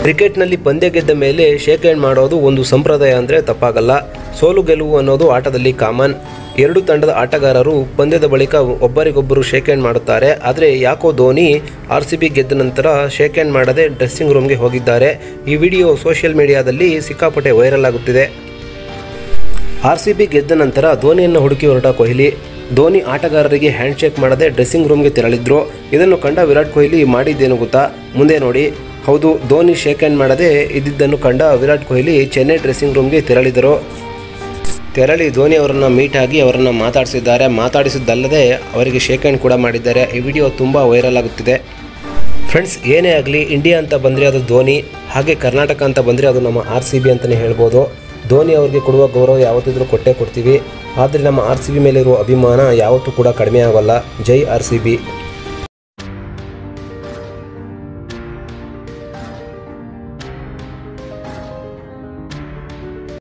ಕ್ರಿಕೆಟ್ನಲ್ಲಿ ಪಂದ್ಯ ಗೆದ್ದ ಮೇಲೆ ಶೇಕ್ ಹ್ಯಾಂಡ್ ಮಾಡೋದು ಒಂದು ಸಂಪ್ರದಾಯ ಅಂದರೆ ತಪ್ಪಾಗಲ್ಲ. ಸೋಲು ಗೆಲುವು ಅನ್ನೋದು ಆಟದಲ್ಲಿ ಕಾಮನ್. ಎರಡು ತಂಡದ ಆಟಗಾರರು ಪಂದ್ಯದ ಬಳಿಕ ಒಬ್ಬರಿಗೊಬ್ಬರು ಶೇಕ್ ಹ್ಯಾಂಡ್ ಮಾಡುತ್ತಾರೆ. ಆದರೆ ಯಾಕೋ ಧೋನಿ RCB ಗೆದ್ದ ನಂತರ ಶೇಕ್ ಹ್ಯಾಂಡ್ ಮಾಡದೆ ಡ್ರೆಸ್ಸಿಂಗ್ ರೂಮ್ಗೆ ಹೋಗಿದ್ದಾರೆ. ಈ ವಿಡಿಯೋ ಸೋಷಿಯಲ್ ಮೀಡಿಯಾದಲ್ಲಿ ಸಿಕ್ಕಾಪಟ್ಟೆ ವೈರಲ್ ಆಗುತ್ತಿದೆ. RCB ಗೆದ್ದ ನಂತರ ಧೋನಿಯನ್ನು ಹುಡುಕಿ ಹೊರಟ ಕೊಹ್ಲಿ ಧೋನಿ ಆಟಗಾರರಿಗೆ ಹ್ಯಾಂಡ್ ಶೇಕ್ ಮಾಡದೆ ಡ್ರೆಸ್ಸಿಂಗ್ ರೂಮ್ಗೆ ತೆರಳಿದ್ರು. ಇದನ್ನು ಕಂಡ ವಿರಾಟ್ ಕೊಹ್ಲಿ ಮಾಡಿದ್ದೇನು ಗೊತ್ತಾ? ಮುಂದೆ ನೋಡಿ. ಹೌದು, ಧೋನಿ ಶೇಕ್ ಹ್ಯಾಂಡ್ ಮಾಡದೆ ಇದ್ದಿದ್ದನ್ನು ಕಂಡ ವಿರಾಟ್ ಕೊಹ್ಲಿ ಚೆನ್ನೈ ಡ್ರೆಸ್ಸಿಂಗ್ ರೂಮ್ಗೆ ತೆರಳಿ ಧೋನಿ ಅವರನ್ನು ಮೀಟ್ ಆಗಿ ಅವರನ್ನು ಮಾತಾಡಿಸಿದ್ದಲ್ಲದೆ ಅವರಿಗೆ ಶೇಕ್ ಹ್ಯಾಂಡ್ ಕೂಡ ಮಾಡಿದ್ದಾರೆ. ಈ ವಿಡಿಯೋ ತುಂಬ ವೈರಲ್ ಆಗುತ್ತಿದೆ. ಫ್ರೆಂಡ್ಸ್, ಏನೇ ಆಗಲಿ ಇಂಡಿಯಾ ಅಂತ ಬಂದರೆ ಅದು ಧೋನಿ, ಹಾಗೆ ಕರ್ನಾಟಕ ಅಂತ ಬಂದರೆ ಅದು ನಮ್ಮ RCB ಅಂತಲೇ ಹೇಳ್ಬೋದು. ಧೋನಿ ಅವರಿಗೆ ಕೊಡುವ ಗೌರವ ಯಾವತ್ತಿದ್ರೂ ಕೊಟ್ಟೇ ಕೊಡ್ತೀವಿ. ಆದರೆ ನಮ್ಮ RCB ಮೇಲಿರುವ ಅಭಿಮಾನ ಯಾವತ್ತೂ ಕೂಡ ಕಡಿಮೆ ಆಗೋಲ್ಲ. ಜೈ RCB.